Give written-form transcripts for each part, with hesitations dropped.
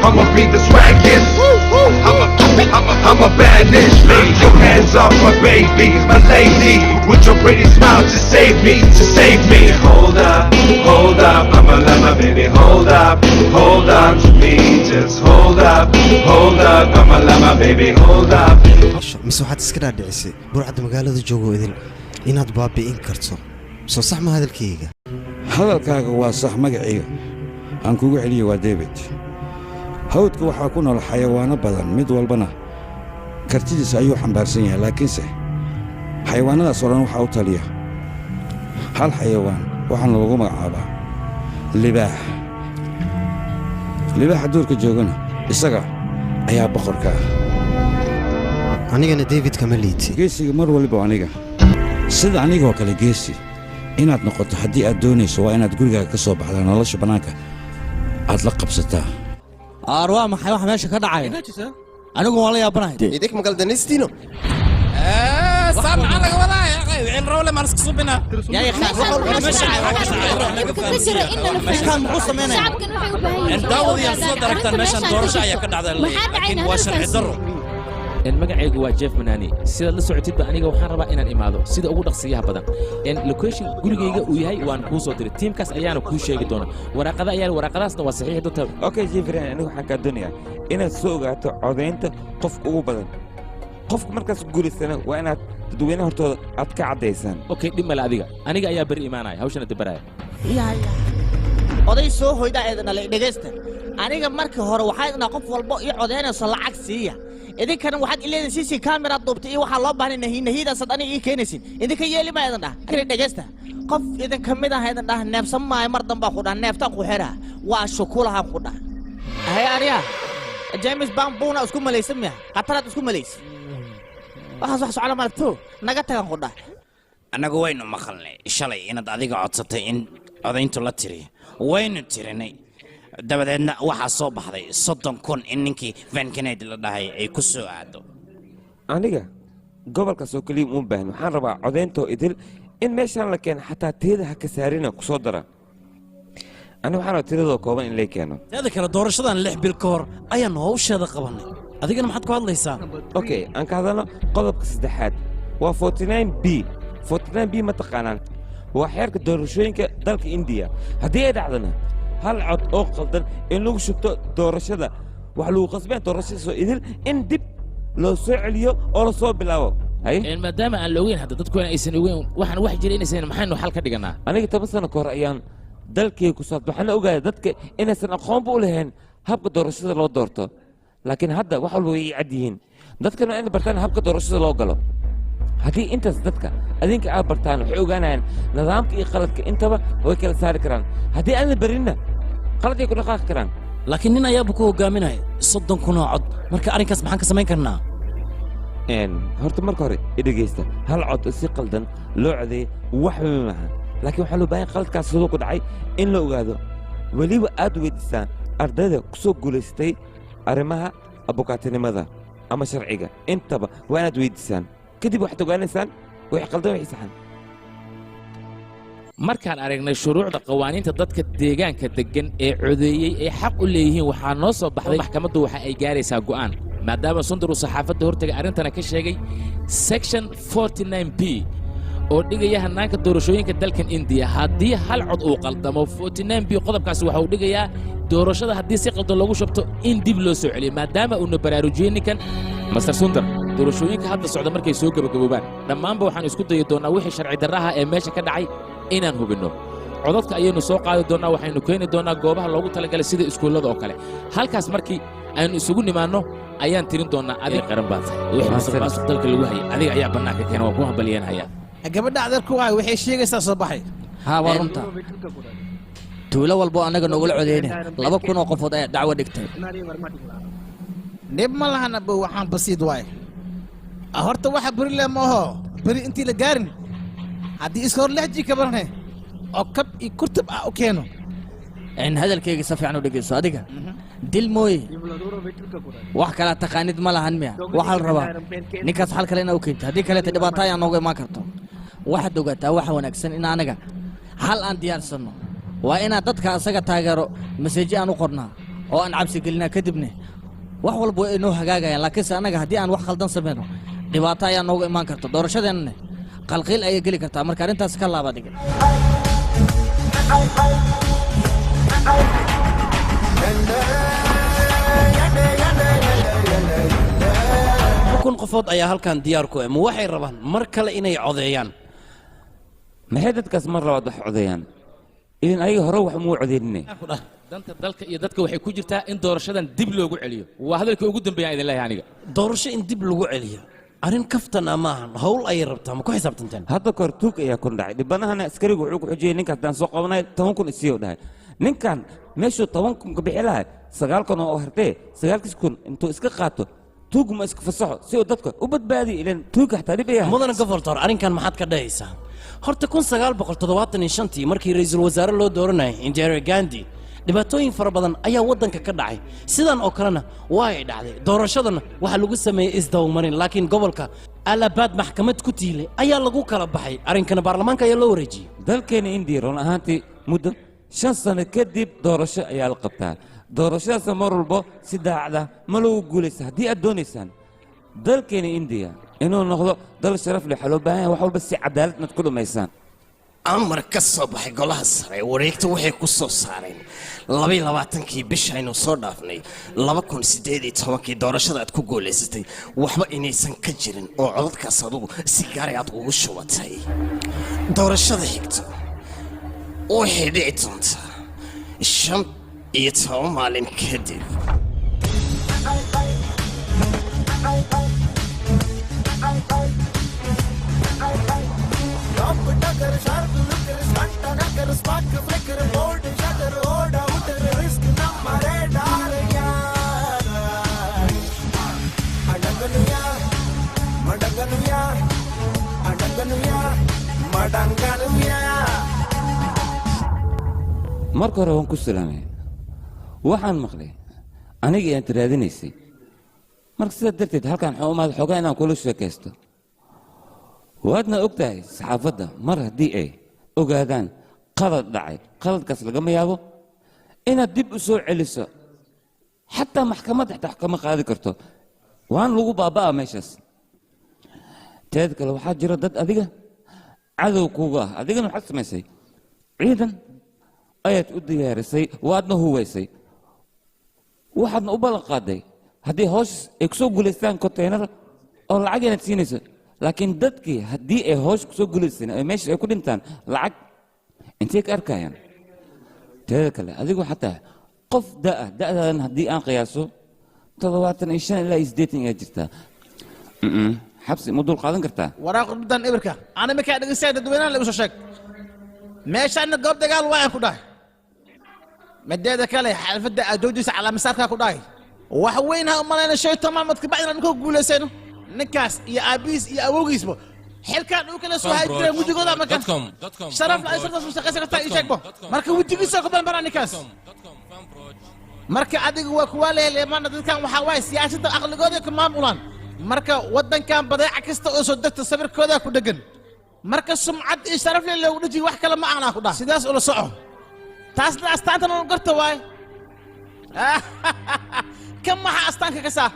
I'ma be the swaggiest. I'm a bad bitch. Lay your hands off my baby, my lady. With your pretty smile to save me, to save me. Hold up, I'ma let my baby hold up to me. Just hold up, I'ma let my baby hold up. mise waxaad iska dhaadhicisay burcadda magaalada joogo idil inaad baabi'in karto soo sax ma hadalkayga hadalkaaga waa sax magacayga aan kugu celiyo waa David hawdka waxaa ku nool xayawaano badan mid walbana kartidiisa ayuu xambaarsan yahay laakiinse xayawaanadaas oo dhan waxaa u taliya hal xayawaan waxaana lagu magacaabaa libaaxa duurka joogana isaga ayaa boqorka anigana David kama liiti geesiga mar waliba aniga sida anigoo kale geesi inaad noqoto haddii aad doonayso waa inaad gurigaaga ka soo baxdaa nolosha bannaanka aad la qabsataa arwaa maxay wax meesha ka dhacay anigu waan la yaabanahay idink ma galdanistino صار على قبضاء يا أخي وين رولة ما نسكسو بنا يا أخي كان معصم هنا الداود يصدر أكثر مشان دور شاية كده هذا لكن واشر عذره magacaygu waa Jeff Manani sida la socotid aniga waxaan rabaa inaan imaado sida ugu dhaqsiyaha badan location gurigayga uu yahay waan ku soo diray teamkaas ayaana ku sheegi doona waraqadaasna waa saxiix doonta okay Jeffrey anigu waxaan ka doonayaa inaad soo ogaato codeynta qof ugu badan qofka markaas guuleysana waa inaad dadweynaha hortooda aad ka cadeysaan okay dhimala aniga ayaa bari imaanaya hawshana dabaraya oday soo hoyda eedana la dhageysta aniga markii hore waxay inaa qof walba ii codeynayso lacag siiya idinkana waxaad ileedin CC camera duubtay iyo waxa loo baahnay nahiidaasad aniga ii keenaysin idinka yeeli ma eedan dhageysta qof idin kamid ah eedan neefsan maayo mar damba ku neefta ku xira waa shukulaha ku hay ariya James Bambuna isku malaysan miya qatarad isku malaysan waxaas wax socon malto naga tagan ku anagu waynu maqalnay shalay inaad adiga codsatay in codayntu la tiri waynu tirinay dabadeedna waxaa soo baxday 30,000 in ninkii Van Kennedy la dhahay ay ku soo aado aniga gobolka soo kaliya u baahan waxaan rabaa codaynto idil in meeshan la keen xataa teeda ha ka saarina ku soo dara aniga waxaan tiradoo kooban in la keeno teeda kale doorashadan 6 bil ka hor ayaan hawsheeda qabanay adigana maxaad ku hadlaysaa okay aan ka hadalno qodobka saddexaad waa 49B ma taqaanaan waa xeerka doorashooyinka dalka India haddii ay dhacdana hal cod oo qaldan in lagu shubto doorashada wax lagu qasbeen doorashada soo idil in dib loo soo celiyo oo la soo bilaabo maadaama aan la ogeyn hadda dadku aysan ogeyn waxaan wax jiray inaysan maxaynu xal ka dhiganaa aniga 10 sano ka hor ayaan dalkii ku soo waxaan ogaaday dadka inaysan aqoonba u lahayn habka doorashada loo doorto laakiin hadda wax walba way cad yihiin dadkana in bartaan habka doorashada loo galo haddii intaas dadka adinka aad bartaan waxay ogaanayaan nidaamka iyo qaladka intaba way kala saari karaan haddii aan la barinna qalad ay ku dhaqaaqi karaan laakiin nin ayaaba ku hogaaminaya 30,000 cod marka arrinkaas maxaan ka samayn karnaa horta marka hore dhegeysta hal cod si qaldan loo codeeyay wax ma maaha laakiin waxaa loo baahan qaladkaas sidoo ku dhacay in la ogaado weliba aad weydiisaan ardayda ku soo guulaystay arrimaha abukaatinimada ama sharciga intaba waa inaad weydiisaan kadib waxaad ogaanaysaan wixii qaldan wixii saxan markaan aragnay shuruucda qawaaniinta dadka deegaanka degan ee codeeyey ee xaq u leeyihiin waxaa noo soo baxday maxkamaddu waxa ay gaaraysaa go'aan maadaama Sundaru saxaafadda hortaga arrintana ka sheegay section 49B oo dhigaya hanaanka doorashooyinka dalkan India haddii hal cod uu qaldamo 49B qodobkaasi waxa uu dhigayaa doorashada haddii si qaldan loogu shubto in dib loo soo celiyo maadaama uu baraarujiyay ninkan Mr. Sundar doorashooyinka hadda socda markay soo gabagaboobaan dhammaanba waxaan isku dayi doonaa wixii sharci darraha ee meesha ka dhacay inaan hubinno codadka ayaynu soo qaadi doonaa waxaynu keeni doonaa goobaha loogu talagalay sida iskuullada oo kale halkaas markii aynu isugu nimaanno ayaan tirin doonaa adiga qaran baad wixii musuqmaasuq dalka lagu hayay adiga ayaa bannaanka keena waa ku hambalyeynhayaa gabadha adeerku waay waxay sheegaysaa soo baxay haa waa runta tuulo walbo annaga nogula codeynay 2,000 oo qofood ayaa dacwo dhigtay dhib ma lahan abo waxaan basiid waay horta waxa beri le maaho beri intii la gaarin haddii iska hor lehji ka barne oo kab iyo kurtab ah u keeno in hadalkayga si fiican u dhegeyso adiga dil mooye wax kala taqaanid ma lahan miya waxa la rabaa ninkaas xal kale inuu keento haddii kale dhibaato ayaa nooga imaan karto waxaad ogaataa waxa wanaagsan in anaga hal aan diyaarsano waa inaad dadka asaga taageero maseeji aan u qornaa oo aan cabsi gelinaa kadibna wax walba way inoo hagaagayaan laakiinse annaga haddii aan wax khaldan samayno dhibaato ayaa nooga imaan karta doorashadeennana qalqiil ayay geli kartaa marka arrintaas ka laaba adiga kun qofood ayaa halkan diyaar ku ah ma waxay rabaan mar kale inay codeeyaan maxay dadkaas mar labaad wax codeeyaan idin ayaga hore wax muu codeynine danta dalka iyo dadka waxay ku jirtaa in doorashadan dib loogu celiyo waa hadalkii ugu dambeeyaan idin leeyahay aniga doorasho in dib lagu celiyo arrin kaftana maahan hawl ayay rabtaa ma ku xisaabtanteen hadda kahor tuug ayaa kun dhacay dhibanahana askarigu wuxuu ku xujiyey ninkaas haddaan soo qabanay 10 kun isiiyo dhahay ninkan meeshuu 10 kun ka bixi lahay 9 kun oo hartee 9 kun intuu iska qaato tuug ma iska fasaxo si uu dadka u badbaadiyo ilaan tuug xataa dhib ayaa mudana goboltor arrinkan maxaad ka dhahaysaa horta 1975 markii ra'iisul wasaare loo dooranayay Indira Gandhi dhibaatooyin fara badan ayaa waddanka ka dhacay sidan oo kalena waa ay dhacday doorashadana waxaa lagu sameeyey isdawmarin laakiin gobolka alabaad maxkamad ku tiilay ayaa lagu kala baxay arrinkana baarlamaanka ayaa loo wareejiyey dalkeena indiya run ahaantii muddo 5 sano kadib doorasho ayaa la qabtaa doorashadaas mar walba si daacada ma lagu guulaysa haddii aad doonaysaan dalkeena indiya inuu noqdo dal sharaf leh waxaa loo baahan yahay wax walba si cadaalad inaad ku dhammaysaan amar ka soo baxay golaha sare wareegta waxay ku soo saareen 22kii bishaynu soo dhaafnay 2018kii doorashada aad ku guulaysatay waxba inaysan ka jirin oo codadkaas adugu si gaar aad ugu shubatay doorashada xigta waxay dhici doontaa 15 maalin kadib marka hore waan ku salaamay waxaan maqlay aniga ayaan tiraadinaysay marka sidaa darteed halkaan xumaad xoogaa inaan kula sheekaysto waadna og tahay saxaafadda mar haddii ay ogaadaan qalad dhacay qaladkaas lagama yaabo inaad dib u soo celiso xataa maxkamadda xitaa wax kama qaadi karto waan lagu baaba'aa meeshaas teed kale waxaa jira dad adiga cadow kuuga ah adigana waxaad samaysay ciidan ayaad u diyaarisay waadna huwaysay waxaadna u ballan qaaday haddii hoosh ay kusoo guulaystaan konteynar oo lacag inaad siinayso laakiin dadkii haddii ay hoosh kusoo guulaysteen ay meesha ay ku dhintaan lacag intay ka arkayaan teeda kale adigu xataa qof da'daadan haddii aan qiyaaso 75 ilaa 80 ayaa jirtaa xabsi ma dul qaadan kartaa waraaq mudan ibirka ana ma ka dhageysan dadweynaha la soo sheeg meeshaana goob dagaal waan ku dhahay madeeda kale xalfada adoojisa cala masarka ku dhahay wax weyn ha umalayna shay tamaamad ka bacdina ku guuleysayno ninkaas iyo aabiis iyo awowgiisba xilkan uu kala soo haydeen wajigooda marka sharaf la isarta soo shaqaysa ta isagbo marka wajigiisa ku banbara ninkaas marka adigu waa kuwa leeleeman dadkan waxa waay siyaasadda aqligooda ka maamulaan marka wadankan badeeca kasta oo soo degta sawirkooda ku dhagan marka sumcad iyo sharaf leh loogu dhiji wax kale ma ahna ku dhax sidaas ula soco taasna astaantan oo garta waay kama ha astaanka ka saa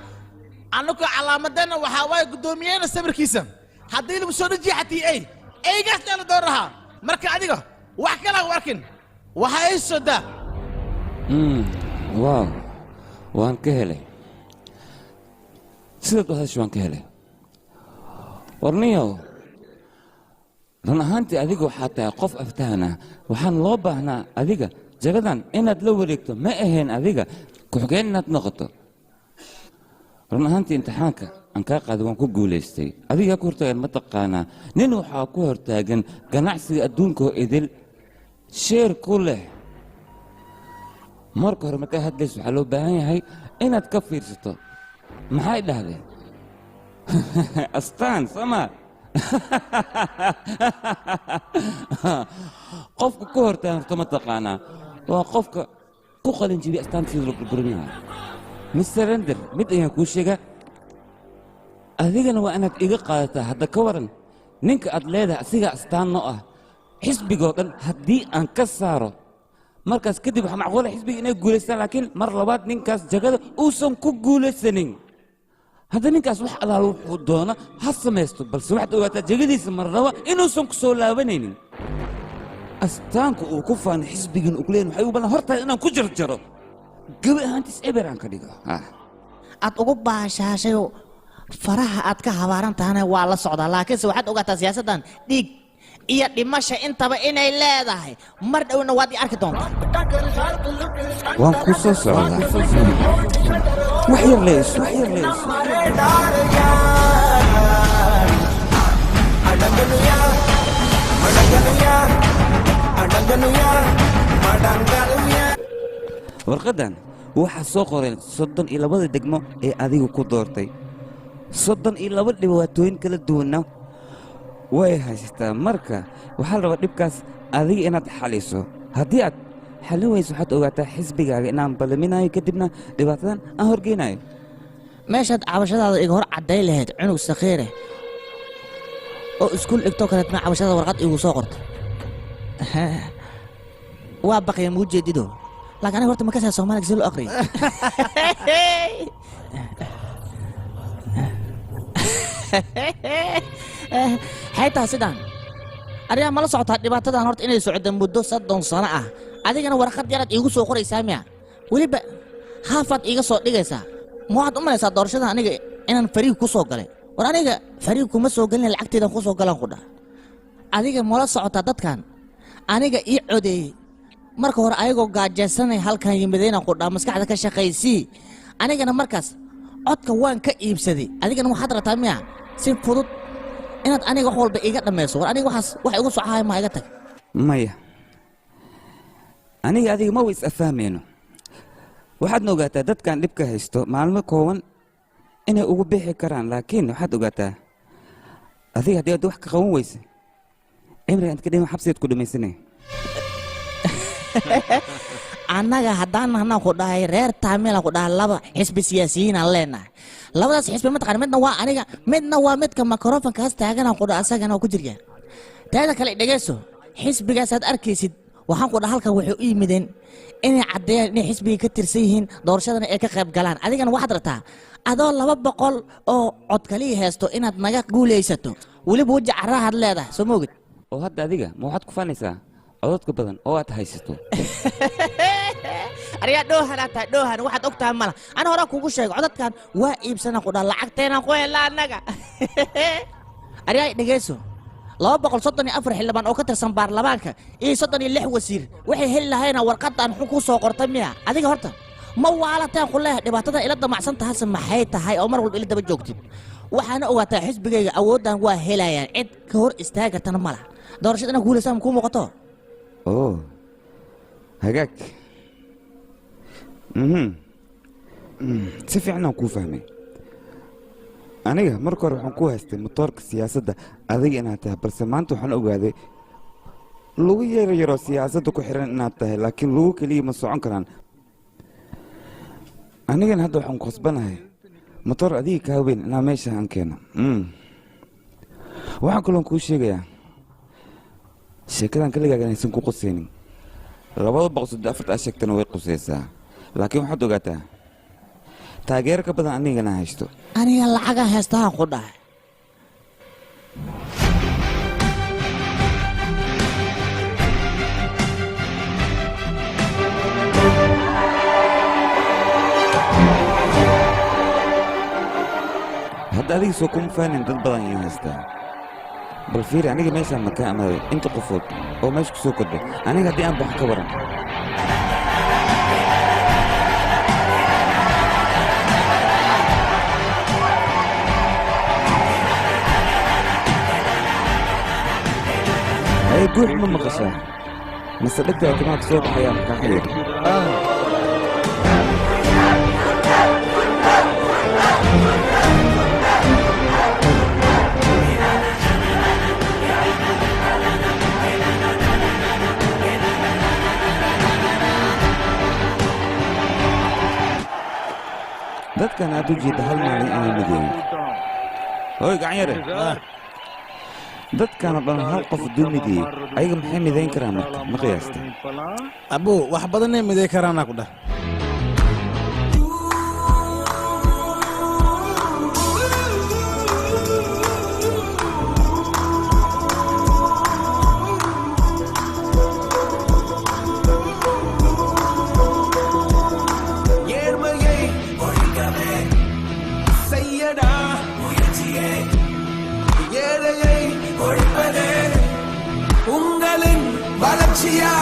anagu calaamadana waxa waay gudoomiyayna sawirkiisa haddii lagu soo dhiji xatii ay gaas la dooraha marka adiga wax kale warkin waxa ay soo daa waaw waan ka helay sidaad u hadasho waan ka helay warniyow run ahaantii adiga waxaa tahay qof aftahana waxaan loo baahnaa adiga jagadan inaad la wareegto ma ahayn adiga ku-xigeen inaad noqoto run ahaantii imtixaanka aan kaa qaaday waan ku guulaystay adigaa ku hortaagan ma taqaanaa nin waxaa ku hortaagan ganacsiga adduunka oo idil sheer ku leh marka hore markaa hadlays waxaa loo baahan yahay inaad ka fiirsato maxay dhahdeen astaan sama qofka ku hortaagan horta ma taqaanaa waa qofka ku qalin jibiya astaan sida loo burburinayo mister render mid ayaan kuu sheegaa adigana waa inaad iga qaadataa hadda ka waran ninka aad leedahay asigaa astaan noo ah xisbigoo dhan haddii aan ka saaro markaas kadib waxaa macquula xisbiga inay guulaystaan laakiin mar labaad ninkaas jagada uusan ku guulaysanin hadda ninkaas wax alaal wuxuu doona ha samaysto balse waxaad ogaataa jagadiisa marnaba inuusan ku soo laabanaynin astaanka uu ku faano xisbigan uu kuleeyahay waxay u badan hortahay inaan ku jarjaro gabi ahaantiis eber aan ka dhigo aad ugu baashaashay faraha aad ka habaaran tahana waa la socdaa laakiinse waxaad ogaataa siyaasaddan dhiig iyo dhimasha intaba inay leedahay mar dhowna waad i arki doontaa waan ku soo socdaa wax yar leys warqaddan waxaa soo qoreen 32 degmo ee adigu ku doortay 32 dhibaatooyin kala duwanna way haysataa marka waxaa la rabaa dhibkaas adiga inaad xaliso haddii aad xalin weyso waxaad ogaataa xisbigaaga inaan ballaminayo kadibna dhibaatadan aan horgeynayo meeshaad cabashadaada iga hor cadday lahayd cunug sakhiire oo iskuul dhigtoo kaleetna cabashada warqad igu soo qorta waa baqaya muu jeedido laakiin aniga horta ma kasaa soomaaliga si loo aqriyo xaytaa sidaan ariyaa mala socotaa dhibaatadan horta inay socda muddo 30 sano ah adigana warqad yaraad iigu soo qoraysaa miya weliba haafaad iiga soo dhigaysaa ma waxaad u malaysaa doorashada aniga inaan fariig ku soo galay war aniga fariig kuma soo galin lacagteeda ku soo galaan ku dhah adiga mala socotaa dadkan aniga ii codeeyey marka hore ayagoo gaajaysanay halkan yimidayna ku dhah maskaxda ka shaqaysii anigana markaas codka waan ka iibsaday adigana waxaad rabtaa miya si fudud inaad aniga wax walba iga dhammayso war aniga waxaas wax igu socahay ma iga tag maya aniga adiga ma is afahmayno waxaadna ogaataa dadkan dhibka haysto maalmo kooban inay ugu bixi karaan laakiin waxaad ogaataa adiga haddii aad wax ka qaban weysa cimriga inta ka dhima xabsigeed ku dhamaysanaya annaga haddaan nahnaa ku dhahay reer taamilaan ku dhahay laba xisbi siyaasiyiinaan leenahay labadaas xisbi mataqaan midna waa aniga midna waa midka makrofonkaas taaganaan ku dhaha asagana waa ku jiryaa taada kale dhegeyso xisbigaasaad arkaysid waxaan ku dhaha halkan waxay u yimideen inay caddeeyaan inay xisbiga ka tirsan yihiin doorashadana ay ka qayb galaan adigana waxaad rabtaa adoo 200 oo cod kaliya haysto inaad naga guulaysato weliba weji caraahaad leedahay soo moogid oo hadda adiga ma waxaad ku faanaysaa codadka badan oo aad haysato ariyaa dhoohanaa tahay dhoohan waxaad og tahay mala ana horaa kugu sheego codadkan waa iibsanaan ku dhaha lacagteenaan ku helaa annaga ariyaa dhegeyso 234 xildhibaan oo ka tirsan baarlamaanka iyo 36 wasiir waxay heli lahaayeen warqadan xun ku soo qortay miya adiga horta ma waalataan ku leeyahay dhibaatada ila damacsan tahay maxay tahay oo mar walba ila daba joogtid waxaana ogaataa xisbigayga awooddan waa helayaan cid ka hor istaagi kartana ma laha doorashadana guulaysaa ma kuu muuqato oo hagaag si fiican aan kuu fahmay aniga marka hore waxaan ku haystay motoorka siyaasadda adiga inaad tahay balse maanta waxaan ogaaday lagu yaroo siyaasadda ku xiran inaad tahay laakiin lagu keliya ma socon karaan anigana hadda waxaan khasbanahay motoor adiga kaa weyn inaa meesha aan keeno waxaan kaloon kuu sheegayaa sheekadan kaligaaga inaysan ku qusaynin 234 sheegtana way qusaysaa laakiin waxaad ogaataa taageero ka badan anigana haysto aniga lacaga heestaan ku dhahay hadda adiga soo kuma faanin dad badan ayaan haystaa bal fiiri aniga meeshaan ma ka amaaday inta qofood oo meesha ku soo kordhay aniga haddii aan baxo ka waran ay guux ma maqashaa mase dhegtaa timaad soo baxayaan kaa xiriir dadkan aad u jeedda hal maalin inay mideeyin hooy gacan yare dadkaanoo dhan hal qof hadduu mideeyey ayaga maxay midayn karaan marka ma qiyaasta abuu wax badanay miday karaanaa ku dhah உங்களின் வளர்ச்சியா